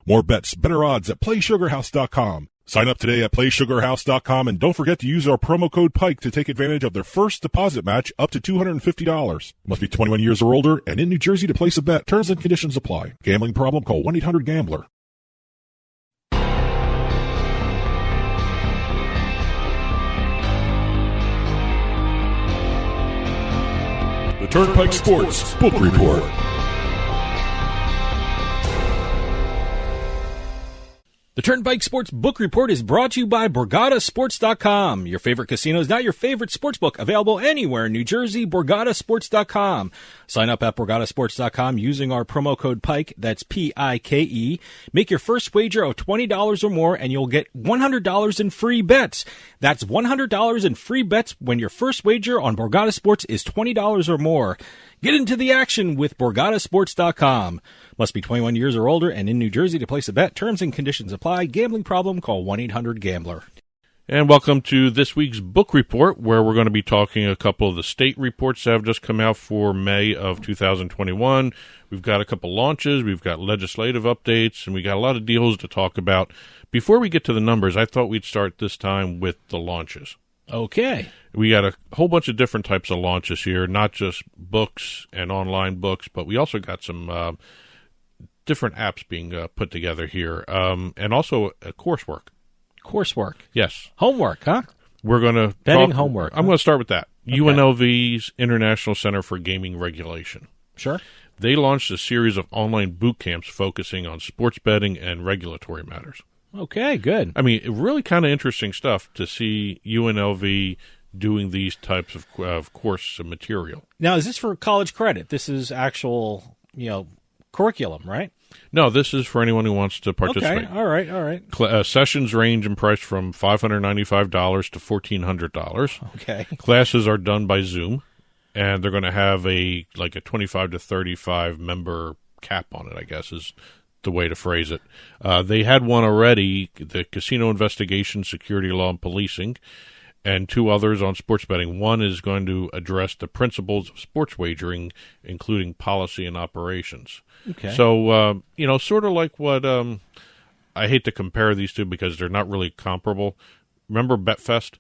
More bets, better odds at PlaySugarHouse.com. Sign up today at PlaySugarHouse.com and don't forget to use our promo code PIKE to take advantage of their first deposit match up to $250. Must be 21 years or older and in New Jersey to place a bet. Terms and conditions apply. Gambling problem? Call 1-800-GAMBLER. The Turnpike Sports Book Report. The Turnpike Sports Book Report is brought to you by BorgataSports.com. Your favorite casino is now your favorite sportsbook. Available anywhere in New Jersey, BorgataSports.com. Sign up at BorgataSports.com using our promo code PIKE, that's P-I-K-E. Make your first wager of $20 or more and you'll get $100 in free bets. That's $100 in free bets when your first wager on Borgata Sports is $20 or more. Get into the action with BorgataSports.com. Must be 21 years or older and in New Jersey to place a bet. Terms and conditions apply. Gambling problem? Call 1-800-GAMBLER. And welcome to this week's book report, where we're going to be talking a couple of the state reports that have just come out for May of 2021. We've got a couple launches, we've got legislative updates, and we got a lot of deals to talk about. Before we get to the numbers, I thought we'd start this time with the launches. Okay. We got a whole bunch of different types of launches here, not just books and online books, but we also got some different apps being put together here, and also coursework. Coursework. Yes. Homework, huh? We're going to Betting homework. I'm going to start with that. Okay. UNLV's International Center for Gaming Regulation. Sure. They launched a series of online boot camps focusing on sports betting and regulatory matters. Okay, good. I mean, really kind of interesting stuff to see UNLV doing these types of course material. Now, is this for college credit? This is actual, curriculum, right? No, this is for anyone who wants to participate. Okay, all right. Sessions range in price from $595 to $1,400. Okay. Classes are done by Zoom, and they're going to have a 25 to 35 member cap on it, I guess is the way to phrase it. They had one already, the Casino Investigation, Security Law, and Policing, and two others on sports betting. One is going to address the principles of sports wagering, including policy and operations. Okay. So, sort of like what I hate to compare these two because they're not really comparable. Remember BetFest?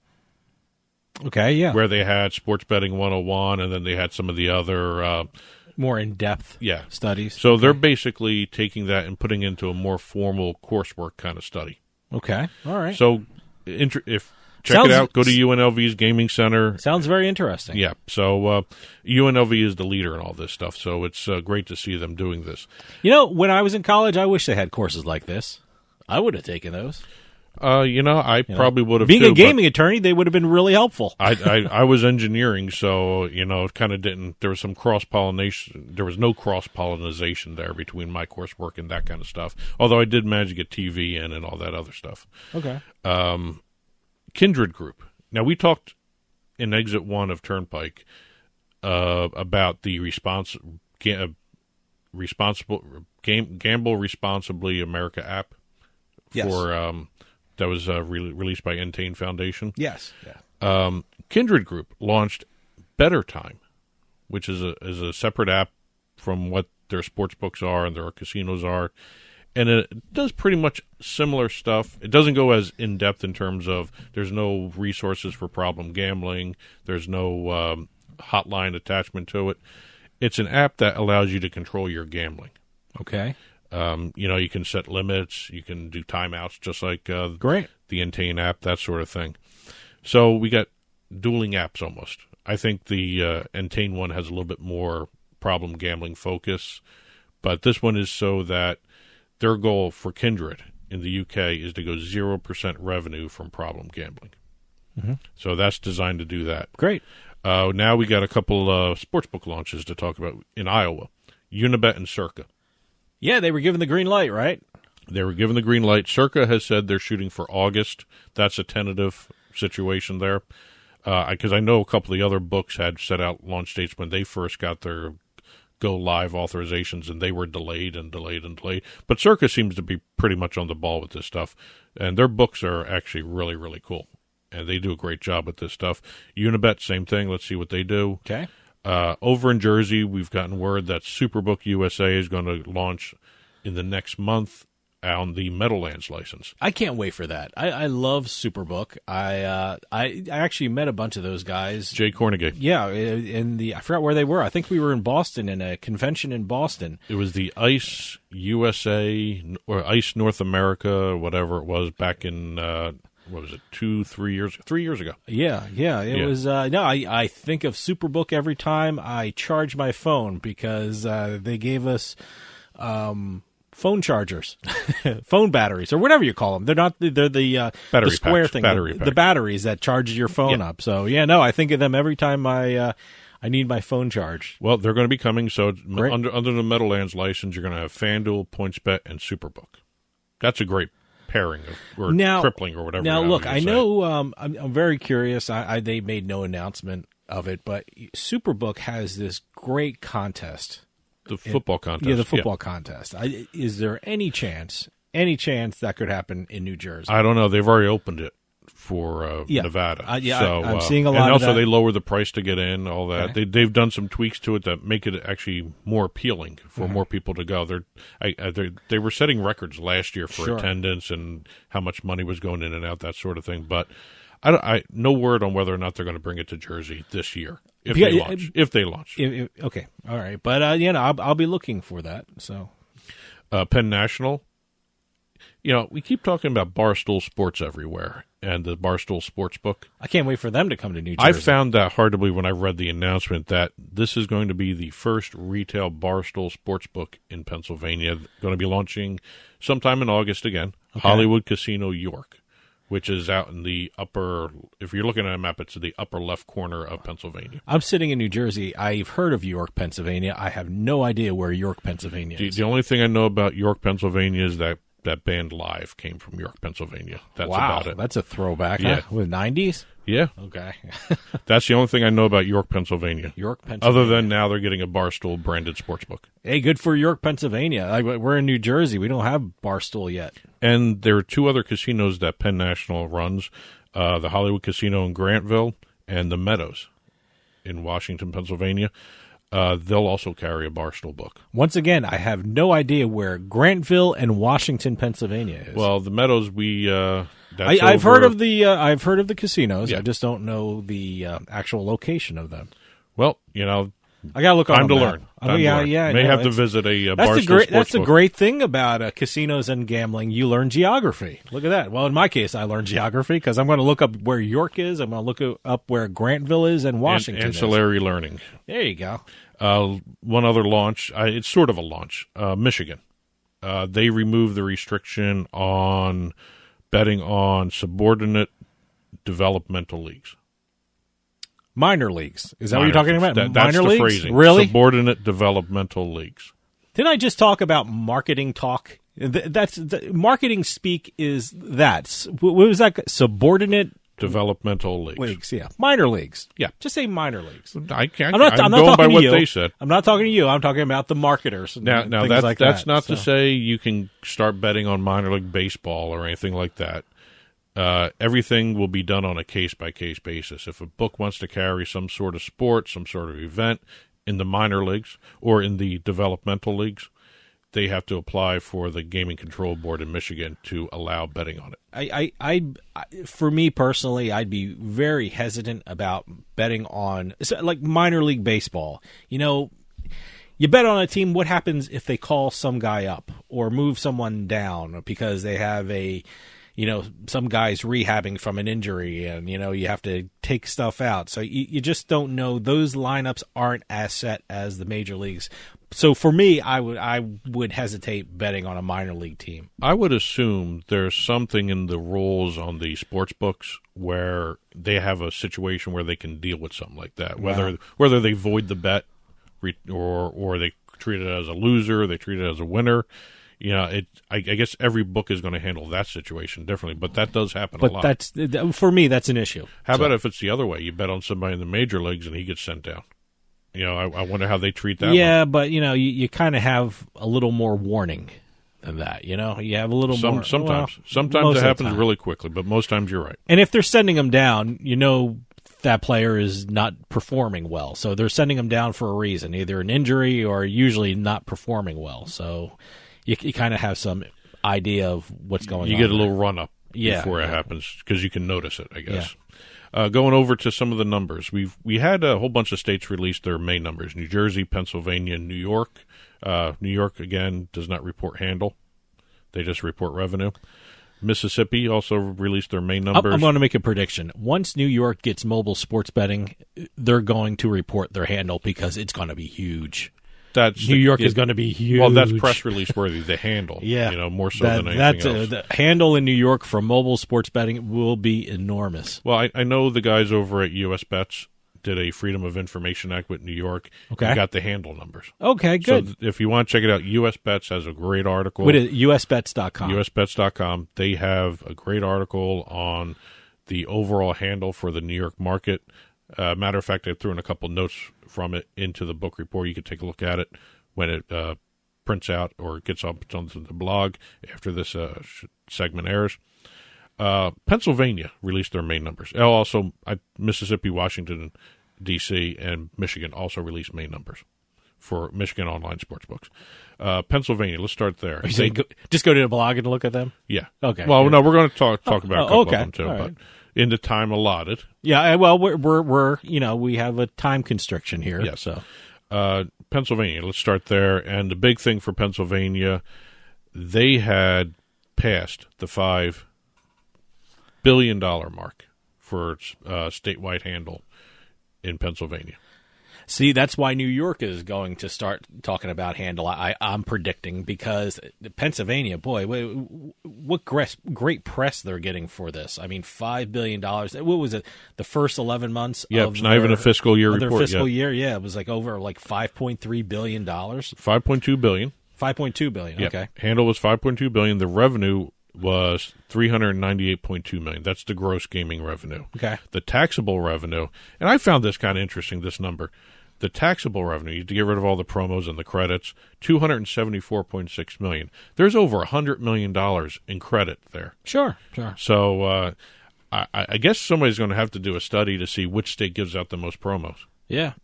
Okay, yeah. Where they had Sports Betting 101, and then they had some of the other more in-depth studies. So they're basically taking that and putting into a more formal coursework kind of study. Okay, all right. So check it out. Go to UNLV's Gaming Center. Sounds very interesting. Yeah. So UNLV is the leader in all this stuff, so it's great to see them doing this. When I was in college, I wish they had courses like this. I would have taken those. I probably would have. Being a gaming attorney, they would have been really helpful. I was engineering, so it kind of didn't. There was some cross pollination. There was no cross pollination there between my coursework and that kind of stuff. Although I did manage to get TV in and all that other stuff. Okay. Kindred Group. Now, we talked in Exit 1 of Turnpike about the Gamble Responsibly America app for that was released by Entain Foundation. Yes. Yeah. Kindred Group launched Better Time, which is a separate app from what their sports books are and their casinos are. And it does pretty much similar stuff. It doesn't go as in-depth in terms of there's no resources for problem gambling. There's no hotline attachment to it. It's an app that allows you to control your gambling. Okay. You can set limits. You can do timeouts just like Great. The Entain app, that sort of thing. So we got dueling apps almost. I think the Entain one has a little bit more problem gambling focus, but this one is so that their goal for Kindred in the UK is to go 0% revenue from problem gambling. Mm-hmm. So that's designed to do that. Great. Now we got a couple sportsbook launches to talk about in Iowa. Unibet and Circa. Yeah, they were given the green light, right? They were given the green light. Circa has said they're shooting for August. That's a tentative situation there. Because I know a couple of the other books had set out launch dates when they first got their go live authorizations, and they were delayed. But Circa seems to be pretty much on the ball with this stuff, and their books are actually really, really cool, and they do a great job with this stuff. Unibet, same thing. Let's see what they do. Okay. Over in Jersey, we've gotten word that Superbook USA is going to launch in the next month. on the Meadowlands license. I can't wait for that. I love Superbook. I actually met a bunch of those guys. Jay Cornegay. Yeah, I forgot where they were. I think we were in Boston in a convention in Boston. It was the ICE USA or ICE North America, whatever it was, back in what was it, 3 years ago? Yeah. It was. No, I think of Superbook every time I charge my phone because they gave us phone chargers, phone batteries, or whatever you call them. They're not. They're the battery the square packs, thing, battery the batteries that charges your phone up. So no, I think of them every time I need my phone charged. Well, they're going to be coming. So under the Meadowlands license, you're going to have FanDuel, PointsBet, and Superbook. That's a great pairing or tripling or whatever. Now, look, I know I'm very curious. They made no announcement of it, but Superbook has this great contest. The football contest. Yeah, the football contest. Is there any chance that could happen in New Jersey? I don't know. They've already opened it for Nevada. So, I'm seeing a lot and of also that. they lower the price to get in, all that. Okay. They've done some tweaks to it that make it actually more appealing for more people to go. They were setting records last year for attendance and how much money was going in and out, that sort of thing. But no word on whether or not they're going to bring it to Jersey this year if they launch. Okay, all right, but I'll be looking for that. So, Penn National. We keep talking about Barstool Sports everywhere and the Barstool Sports Book. I can't wait for them to come to New Jersey. I found that hard to believe when I read the announcement that this is going to be the first retail Barstool Sports Book in Pennsylvania. Going to be launching sometime in August again. Okay. Hollywood Casino, York, which is out in the upper, if you're looking at a map, it's the upper left corner of Pennsylvania. I'm sitting in New Jersey. I've heard of York, Pennsylvania. I have no idea where York, Pennsylvania is. The only thing I know about York, Pennsylvania is that band Live came from York, Pennsylvania. That's about it. That's a throwback, yeah. Huh? With 90s? Yeah. Okay. That's the only thing I know about York, Pennsylvania. York, Pennsylvania. Other than now they're getting a Barstool branded sports book. Hey, good for York, Pennsylvania. We're in New Jersey. We don't have Barstool yet. And there are two other casinos that Penn National runs, the Hollywood Casino in Grantville and the Meadows in Washington, Pennsylvania. They'll also carry a Barstool book. Once again, I have no idea where Grantville and Washington, Pennsylvania is. Well, the Meadows, I've heard of the casinos. Yeah. I just don't know the actual location of them. Well, I gotta look on time to a map. learn. May have to visit a Barstool sports That's the book. great thing about casinos and gambling. You learn geography. Look at that. Well, in my case, I learned geography because I'm going to look up where York is. I'm going to look up where Grantville is and Washington Ancillary learning. There you go. One other launch. It's sort of a launch. Michigan. They removed the restriction on betting on subordinate developmental leagues. Minor leagues. Is that what you're talking about? That's Minor the leagues? phrasing. Really? Subordinate developmental leagues. Didn't I just talk about marketing talk? Marketing speak is that. What was that? Subordinate developmental leagues. Yeah. Minor leagues. Yeah. Just say minor leagues. I can't. I'm not going talking by to what you. they said. I'm not talking to you. I'm talking about the marketers. Now things like that's not so. to say you can start betting on minor league baseball or anything like that. Everything will be done on a case-by-case basis. If a book wants to carry some sort of sport, some sort of event in the minor leagues or in the developmental leagues, they have to apply for the Gaming Control Board in Michigan to allow betting on it. I for me personally, I'd be very hesitant about betting on like minor league baseball. You bet on a team. What happens if they call some guy up or move someone down because they have some guy's rehabbing from an injury and, you have to take stuff out. So you just don't know. Those lineups aren't as set as the major leagues. So for me, I would hesitate betting on a minor league team. I would assume there's something in the rules on the sports books where they have a situation where they can deal with something like that. Whether they void the bet or they treat it as a loser, they treat it as a winner. I guess every book is going to handle that situation differently, but that does happen a lot. But for me, that's an issue. How about if it's the other way? You bet on somebody in the major leagues and he gets sent down. I wonder how they treat that. Yeah, one. but you kind of have a little more warning than that. You have a little more. Sometimes it happens really quickly, but most times you're right. And if they're sending them down, that player is not performing well. So they're sending them down for a reason, either an injury or usually not performing well. So you kind of have some idea of what's going on. You get a little run-up Yeah, before it yeah. happens because you can notice it, I guess. Going over to some of the numbers, we had a whole bunch of states release their May numbers: New Jersey, Pennsylvania, and New York. New York, again, does not report handle. They just report revenue. Mississippi also released their May numbers. I'm going to make a prediction. Once New York gets mobile sports betting, they're going to report their handle because it's going to be huge. New York is going to be huge. Well, that's press release worthy. The handle, more so than anything else. The handle in New York for mobile sports betting will be enormous. Well, I know the guys over at US Bets did a Freedom of Information Act with New York. Okay. And got the handle numbers. Okay, good. So if you want to check it out, US Bets has a great article. What is it? USBets.com. USBets.com. They have a great article on the overall handle for the New York market. Matter of fact, I threw in a couple notes from it into the book report. You can take a look at it when it prints out or gets up onto the blog after this segment airs. Pennsylvania released their May numbers. Also, Mississippi, Washington, D.C., and Michigan also released May numbers for Michigan online sportsbooks. Pennsylvania, let's start there. Just go to the blog and look at them? Yeah. Okay. Well, no, we're going to talk about a couple of them, too. All but right. in the time allotted. Yeah, well, we're we have a time constriction here. Yes. So. Pennsylvania, let's start there. And the big thing for Pennsylvania, they had passed the $5 billion mark for statewide handle in Pennsylvania. See, that's why New York is going to start talking about handle. I'm predicting because Pennsylvania, boy, what great press they're getting for this. I mean, $5 billion. What was it? The first 11 months? Yeah, it's not even a fiscal year their report. Fiscal year, yeah, it was like over like $5.3 billion. $5.2 billion. $5.2 billion. Yep. Okay. Handle was $5.2 billion. The revenue was $398.2 million. That's the gross gaming revenue. Okay. The taxable revenue, and I found this kind of interesting, this number. The taxable revenue, you have to get rid of all the promos and the credits, $274.6 million. There's over $100 million in credit there. Sure. So I guess somebody's going to have to do a study to see which state gives out the most promos. Yeah.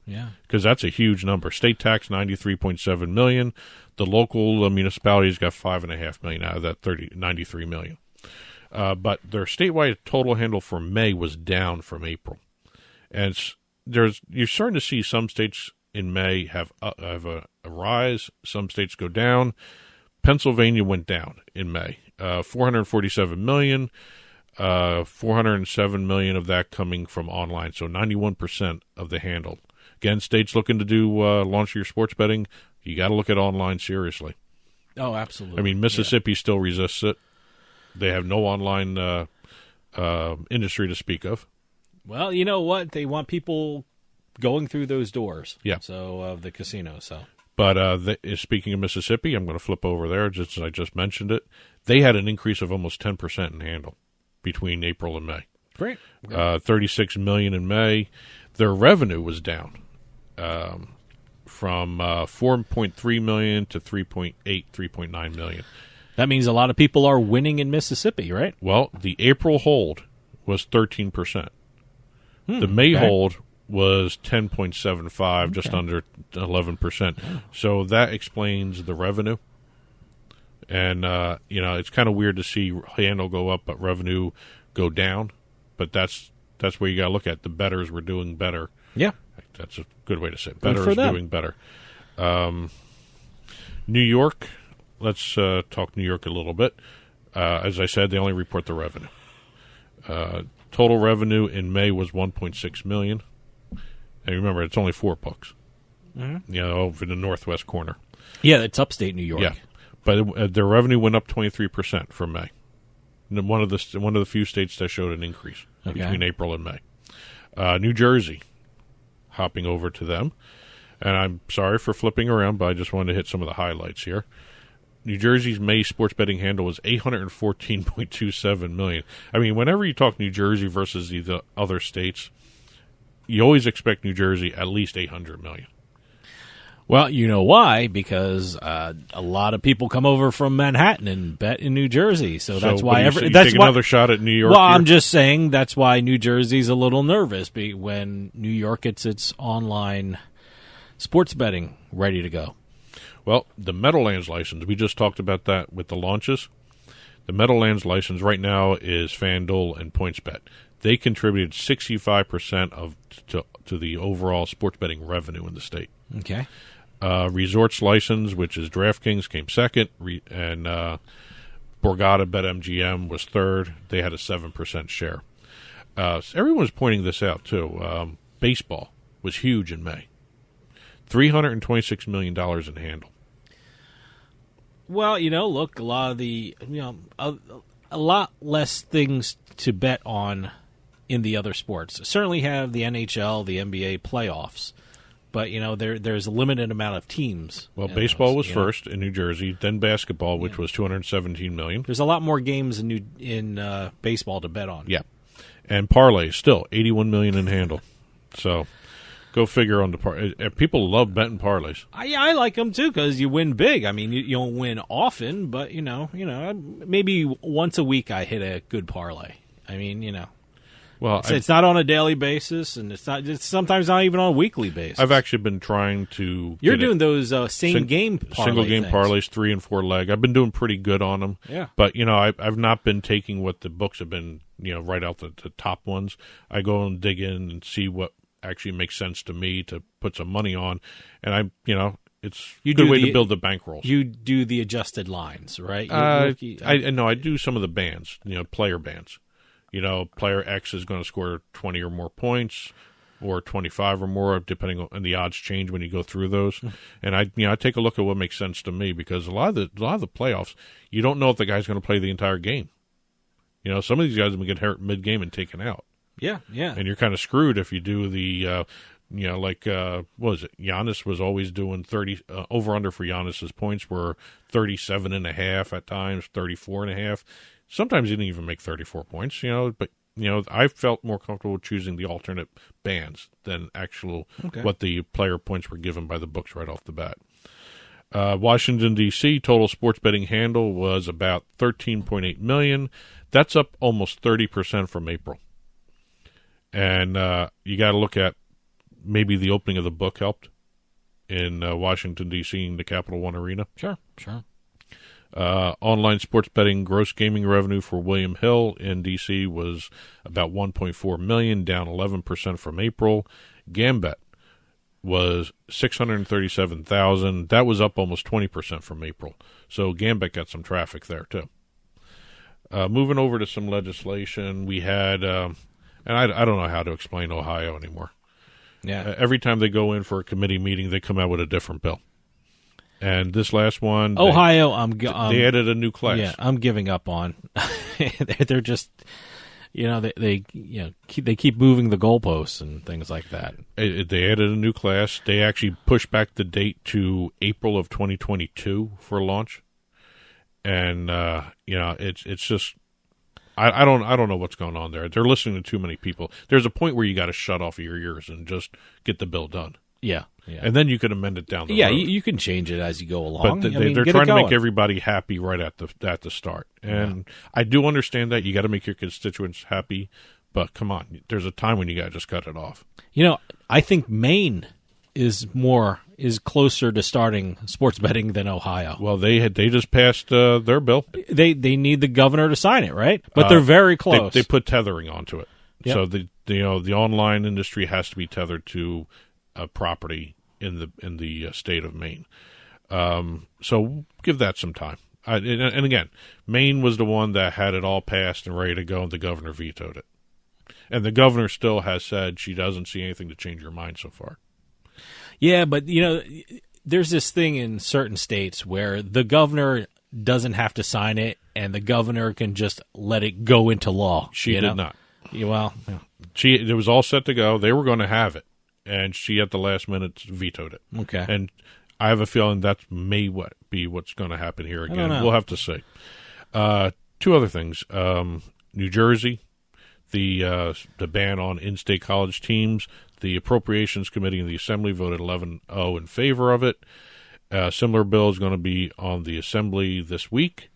Because that's a huge number. State tax, $93.7 million. The local municipalities got $5.5 million out of that $93 million. But their statewide total handle for May was down from April. And you're starting to see some states in May have a rise. Some states go down. Pennsylvania went down in May. $447 million. $407 million of that coming from online. So 91% of the handle. Again, states looking to do launch your sports betting. You got to look at online seriously. Oh, absolutely. I mean, Mississippi still resists it. They have no online industry to speak of. Well, you know what? They want people going through those doors. Yeah. So the casino. So. But speaking of Mississippi, I'm going to flip over there just as I just mentioned it. They had an increase of almost 10% in handle between April and May. Great. $36 million in May. Their revenue was down from $4.3 million to $3.9 million. That means a lot of people are winning in Mississippi, right? Well, the April hold was 13%. The May hold was 10.75, just under 11%. So that explains the revenue. And, it's kind of weird to see handle go up, but revenue go down. But that's where you got to look at. The bettors were doing better. Yeah. That's a good way to say it. Bettors doing better. New York, let's talk New York a little bit. As I said, they only report the revenue. Total revenue in May was $1.6 million. And remember, it's only 4 books. Mm-hmm. Over the northwest corner. Yeah, it's upstate New York. Yeah, but their revenue went up 23% from May. And one of the few states that showed an increase between April and May. New Jersey, hopping over to them, and I'm sorry for flipping around, but I just wanted to hit some of the highlights here. New Jersey's May sports betting handle was $814.27 million. I mean, whenever you talk New Jersey versus the other states, you always expect New Jersey at least $800 million. Well, you know why? Because a lot of people come over from Manhattan and bet in New Jersey, so that's why. Take another shot at New York. Well, I'm just saying that's why New Jersey's a little nervous when New York gets its online sports betting ready to go. Well, the Meadowlands license, we just talked about that with the launches. The Meadowlands license right now is FanDuel and PointsBet. They contributed 65% to the overall sports betting revenue in the state. Okay. Resorts license, which is DraftKings, came second, and Borgata BetMGM was third. They had a 7% share. So everyone was pointing this out, too. Baseball was huge in May. $326 million in handle. Well, look, a lot of the, a lot less things to bet on in the other sports. Certainly have the NHL, the NBA playoffs, but, there's a limited amount of teams. Well, baseball was first in New Jersey, then basketball, which was $217 million. There's a lot more games in baseball to bet on. Yeah. And parlays, still $81 million in handle. So go figure on the people love betting parlays. I like them too because you win big. I mean, you don't win often, but maybe once a week I hit a good parlay. I mean, well, it's not on a daily basis, and it's sometimes not even on a weekly basis. I've actually been trying to. You're doing those single game parlays, 3 and 4 leg. I've been doing pretty good on them. Yeah, but I've not been taking what the books have been. Right out the top ones. I go and dig in and see what actually makes sense to me to put some money on, and it's a good way to build the bankrolls. You do the adjusted lines, right? I do some of the bands, player bands. Player X is going to score 20 or more points, or 25 or more, depending on the odds change when you go through those. And I take a look at what makes sense to me because a lot of the playoffs, you don't know if the guy's going to play the entire game. Some of these guys will get hurt mid-game and taken out. Yeah. And you're kind of screwed if you do the, what was it? Giannis was always doing 30, over-under for Giannis's points were 37.5 at times, 34.5. Sometimes he didn't even make 34 points, but, I felt more comfortable choosing the alternate bands than what the player points were given by the books right off the bat. Washington, D.C., total sports betting handle was about $13.8 million. That's up almost 30% from April. And you got to look at maybe the opening of the book helped in Washington, D.C., in the Capital One Arena. Sure. Online sports betting gross gaming revenue for William Hill in D.C. was about $1.4 million, down 11% from April. Gambit was $637,000. That was up almost 20% from April. So Gambit got some traffic there, too. Moving over to some legislation, we had, and I don't know how to explain Ohio anymore. Yeah. Every time they go in for a committee meeting, they come out with a different bill. And this last one, Ohio, they added a new class. Yeah, I'm giving up on. They're just, they keep moving the goalposts and things like that. They added a new class. They actually pushed back the date to April of 2022 for launch. And it's just I don't know what's going on there. They're listening to too many people. There's a point where you got to shut off your ears and just get the bill done. Yeah. And then you can amend it down the road. Yeah, you can change it as you go along. But they're trying to make everybody happy right at the start. And I do understand that. You got to make your constituents happy. But come on, there's a time when you got to just cut it off. I think Maine is closer to starting sports betting than Ohio. Well, they just passed their bill. They need the governor to sign it, right? But they're very close. They put tethering onto it. Yep. So the online industry has to be tethered to a property in the state of Maine. So give that some time. And again, Maine was the one that had it all passed and ready to go, and the governor vetoed it. And the governor still has said she doesn't see anything to change her mind so far. Yeah, but, there's this thing in certain states where the governor doesn't have to sign it, and the governor can just let it go into law. She did not. Well, it was all set to go. They were going to have it, and she at the last minute vetoed it. Okay. And I have a feeling that may be what's going to happen here again. We'll have to see. Two other things. New Jersey, the ban on in-state college teams. The Appropriations Committee in the Assembly voted 11-0 in favor of it. A similar bill is going to be on the Assembly this week,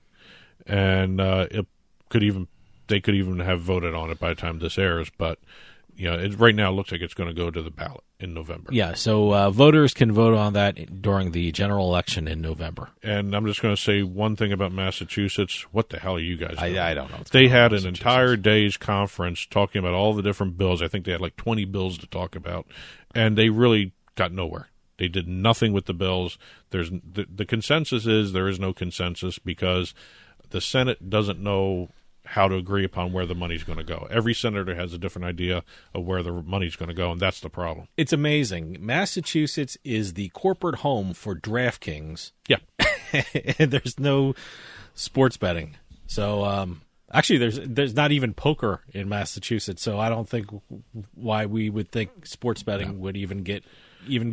and they could even have voted on it by the time this airs. But right now it looks like it's going to go to the ballot in November. Yeah, so voters can vote on that during the general election in November. And I'm just going to say one thing about Massachusetts. What the hell are you guys doing? I don't know. They had an entire day's conference talking about all the different bills. I think they had like 20 bills to talk about, and they really got nowhere. They did nothing with the bills. The consensus is there is no consensus because the Senate doesn't know how to agree upon where the money's going to go. Every senator has a different idea of where the money's going to go, and that's the problem. It's amazing. Massachusetts is the corporate home for DraftKings. Yeah. And there's no sports betting. So, actually, there's not even poker in Massachusetts, so I don't think why we would think sports betting would even get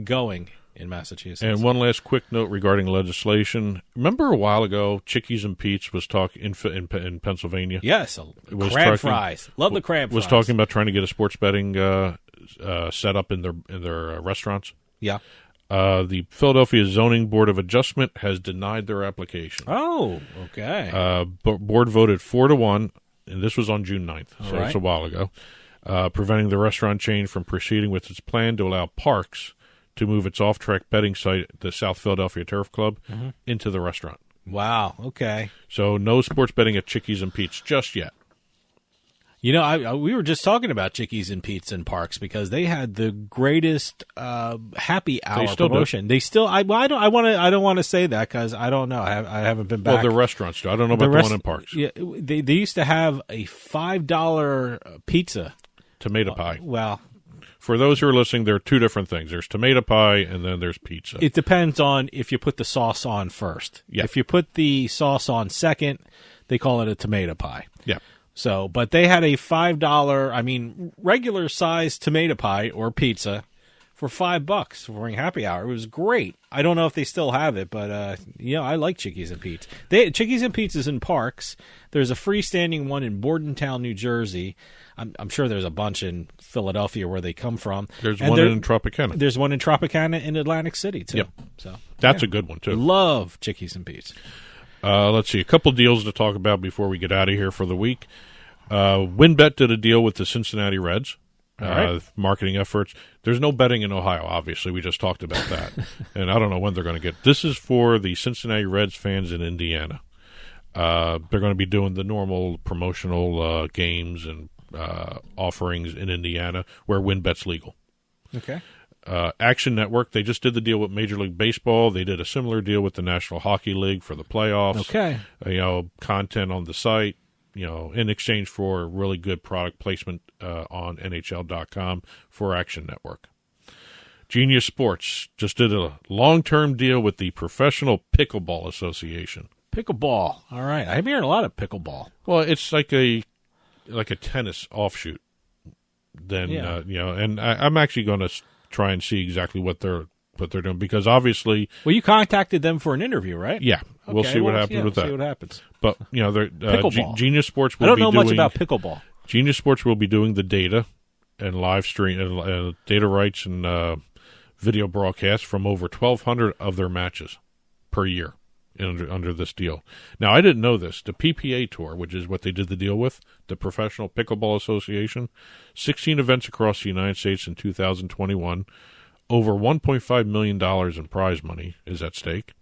going in Massachusetts. And one last quick note regarding legislation. Remember a while ago, Chickies and Pete's was talking in Pennsylvania? Yes, crab fries. Love the crab fries. Was talking about trying to get a sports betting set up in their restaurants. Yeah. The Philadelphia Zoning Board of Adjustment has denied their application. Oh, okay. Board voted 4-1, and this was on June 9th, so it's a while ago, preventing the restaurant chain from proceeding with its plan to allow Parks to move its off-track betting site, the South Philadelphia Turf Club, into the restaurant. Wow, okay. So no sports betting at Chickies and Pete's just yet. You know, we were just talking about Chickies and Pete's in Parks because they had the greatest happy hour promotion. They still, I don't want to say that because I don't know. I haven't been back. Well, the restaurants do. I don't know about the one in Parks. Yeah, they used to have a $5 pizza, tomato pie. Well, for those who are listening, there are two different things. There's tomato pie, and then there's pizza. It depends on if you put the sauce on first. Yeah. If you put the sauce on second, they call it a tomato pie. Yeah. So, but they had a $5, regular size tomato pie or pizza for $5 during happy hour. It was great. I don't know if they still have it, but I like Chickies and Pete's. Chickies and Pete's is in Parks. There's a freestanding one in Bordentown, New Jersey. I'm sure there's a bunch in Philadelphia where they come from. There's one in Tropicana. There's one in Tropicana in Atlantic City too. Yep. So that's a good one too. Love Chickies and Pete's. Let's see, a couple deals to talk about before we get out of here for the week. WynnBET did a deal with the Cincinnati Reds. Marketing efforts. There's no betting in Ohio, obviously. We just talked about that. And I don't know when they're going to get. This is for the Cincinnati Reds fans in Indiana. They're going to be doing the normal promotional games and offerings in Indiana where WynnBET's legal. Okay. Action Network, they just did the deal with Major League Baseball. They did a similar deal with the National Hockey League for the playoffs. Okay. Content on the site, in exchange for really good product placement on NHL.com for Action Network. Genius Sports just did a long-term deal with the Professional Pickleball Association. Pickleball. All right. I'm hearing a lot of pickleball. Well, it's like a tennis offshoot. Then, and I'm actually going to try and see exactly what they're doing because obviously. Well, you contacted them for an interview, right? Yeah, okay, we'll see what happens with that. See what happens. But pickleball. Genius Sports. I don't know much about pickleball. Genius Sports will be doing the data and live stream and data rights and video broadcasts from over 1,200 of their matches per year under this deal. Now, I didn't know this. The PPA Tour, which is what they did the deal with, the Professional Pickleball Association, 16 events across the United States in 2021. Over $1.5 million in prize money is at stake.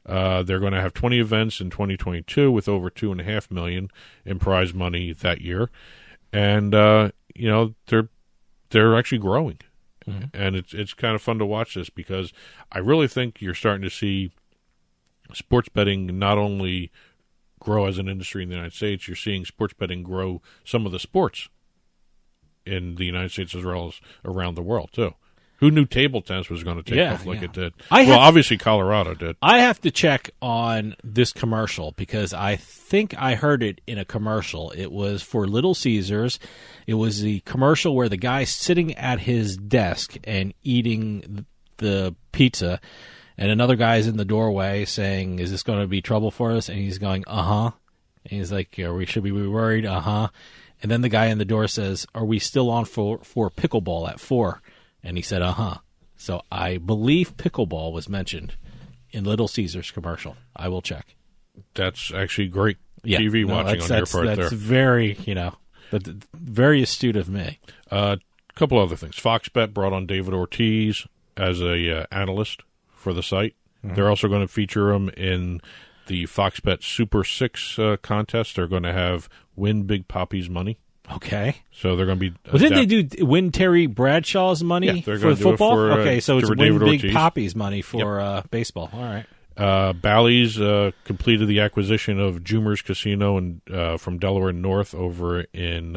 They're going to have 20 events in 2022 with over $2.5 million in prize money that year. And, they're actually growing. Mm-hmm. And it's kind of fun to watch this because I really think you're starting to see sports betting not only grow as an industry in the United States, you're seeing sports betting grow some of the sports in the United States as well as around the world, too. Who knew table tennis was going to take off like it did? Obviously Colorado did. I have to check on this commercial because I think I heard it in a commercial. It was for Little Caesars. It was the commercial where the guy's sitting at his desk and eating the pizza, and another guy's in the doorway saying, "Is this going to be trouble for us?" And he's going, "Uh-huh." And he's like, "Should we be worried?" "Uh-huh." And then the guy in the door says, "Are we still on for pickleball at 4?" And he said, "Uh-huh." So I believe pickleball was mentioned in Little Caesars commercial. I will check. That's actually great TV watching on your part there. That's very, very astute of me. A couple other things. Fox Bet brought on David Ortiz as a analyst for the site. Mm-hmm. They're also going to feature him in the Fox Bet Super 6 contest. They're going to have Win Big Papi's money. Okay. So they're going to be... Well, didn't they do Win Terry Bradshaw's money for football? Okay, so it's Win Big Ortiz. Papi's money for baseball. All right. Bally's completed the acquisition of Jumer's Casino and from Delaware North over in...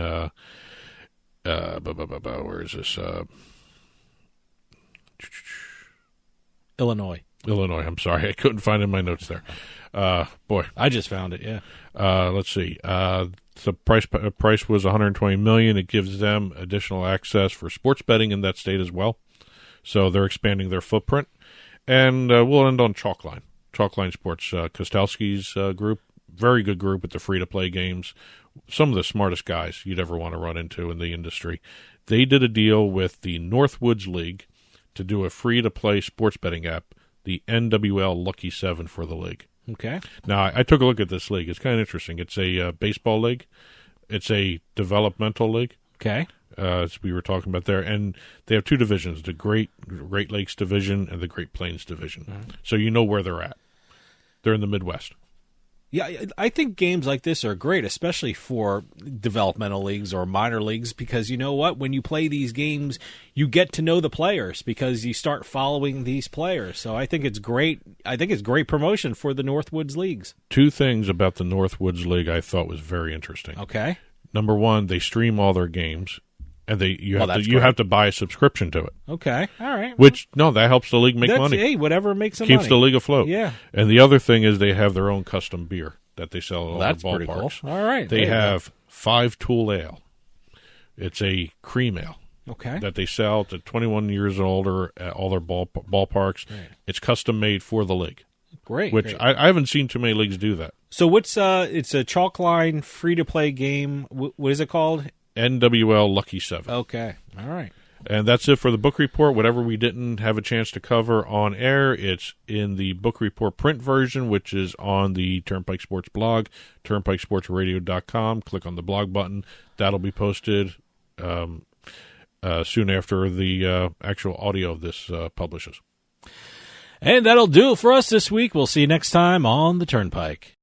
where is this? Illinois, I'm sorry. I couldn't find it in my notes there. Boy. I just found it, yeah. Let's see. The price was $120 million. It gives them additional access for sports betting in that state as well. So they're expanding their footprint. And we'll end on Chalkline. Chalkline Sports, Kostelski's group. Very good group with the free-to-play games. Some of the smartest guys you'd ever want to run into in the industry. They did a deal with the Northwoods League to do a free-to-play sports betting app, the NWL Lucky 7 for the league. Okay. Now, I took a look at this league. It's kind of interesting. It's a baseball league. It's a developmental league. Okay. As we were talking about there. And they have two divisions, the Great Lakes Division and the Great Plains Division. Mm-hmm. So you know where they're at. They're in the Midwest. Yeah, I think games like this are great, especially for developmental leagues or minor leagues, because you know what? When you play these games, you get to know the players because you start following these players. So I think it's great. I think it's great promotion for the Northwoods leagues. Two things about the Northwoods League I thought was very interesting. Okay. Number one, they stream all their games, and you have to buy a subscription to it. Okay, all right. Which that helps the league make money. Hey, whatever makes them keeps money. the league afloat. Yeah. And the other thing is they have their own custom beer that they sell at all that's the ballparks. Pretty cool. All right. They have 5 Tool Ale. It's a cream ale. Okay. That they sell to 21 years and older at all their ballparks. Right. It's custom made for the league. Great. Which great. I haven't seen too many leagues do that. So what's it's a Chalkline free to play game. What is it called? NWL Lucky 7. Okay. All right. And that's it for the book report. Whatever we didn't have a chance to cover on air, it's in the book report print version, which is on the Turnpike Sports blog, turnpikesportsradio.com. Click on the blog button. That'll be posted soon after the actual audio of this publishes. And that'll do it for us this week. We'll see you next time on the Turnpike.